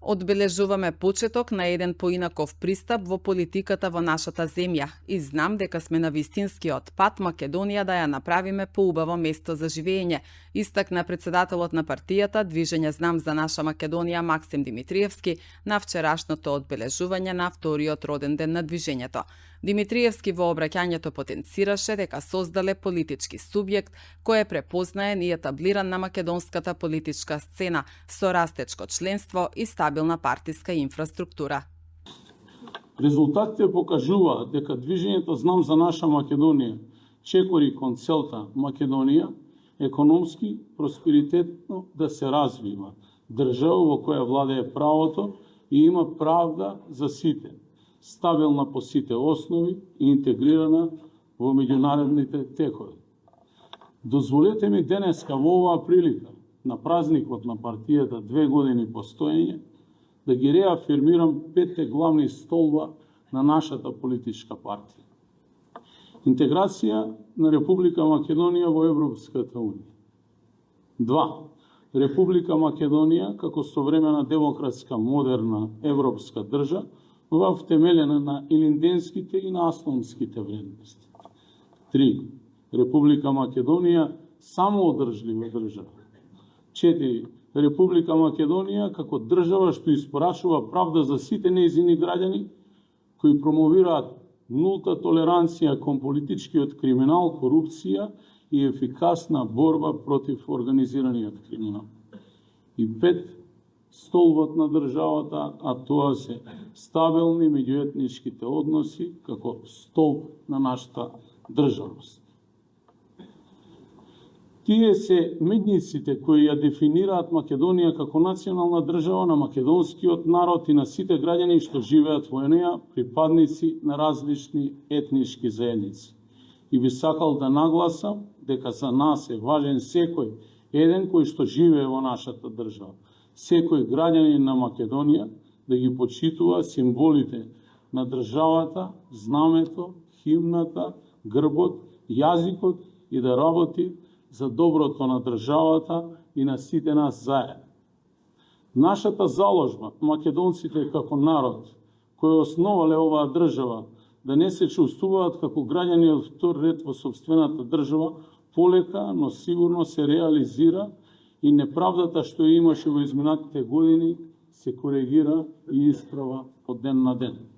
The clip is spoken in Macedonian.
Одбележуваме почеток на еден поинаков пристап во политиката во нашата земја и знам дека сме на вистинскиот пат Македонија да ја направиме поубаво место за живење, истакна председателот на партијата Движење Знам за наша Македонија Максим Димитриевски на вчерашното одбележување на вториот роден ден на движењето. Димитриевски во обраќањето потенцираше дека создале политички субјект кој е препознаен и етаблиран на македонската политичка сцена со растечко членство и стабилна партиска инфраструктура. Резултатите покажуваат дека Движењето Знам за наша Македонија чекори кон целта Македонија економски просперитетно да се развива, држава во која владее правото и има правда за сите, стабилна по сите основи и интегрирана во меѓународните текови. Дозволете ми денеска во оваа прилика, на празникот на партијата 2 години постоење, да ги реафирмирам 5 главни столба на нашата политичка партија. Интеграција на Република Македонија во Европската унија. 2. Република Македонија како современа демократска модерна европска држава втемелена на илинденските и на аслонските вредности. 3. Република Македонија самоодржлива држава. 4. Република Македонија како држава што испорачува правда за сите нејзини граѓани кои промовираат нулта толеранција кон политичкиот криминал, корупција и ефикасна борба против организираниот криминал. И 5. Столбот на државата, а тоа се стабилни меѓуетничките односи како столб на нашата државност. Тие се медниците кои ја дефинираат Македонија како национална држава на македонскиот народ и на сите граѓани што живеат во неа, припадници на различни етнички заедници. И би сакал да нагласам дека за нас е важен секој еден кој што живее во нашата држава. Секој граѓанин на Македонија да ги почитува символите на државата, знамето, химната, грбот, јазикот и да работи за доброто на државата и на сите нас заедно. Нашата заложба, македонците како народ, кој основале оваа држава, да не се чувствуваат како граѓани од втор ред во сопствената држава, полека, но сигурно се реализира и неправдата што имаше во изминатите години се коригира и исправа од ден на ден.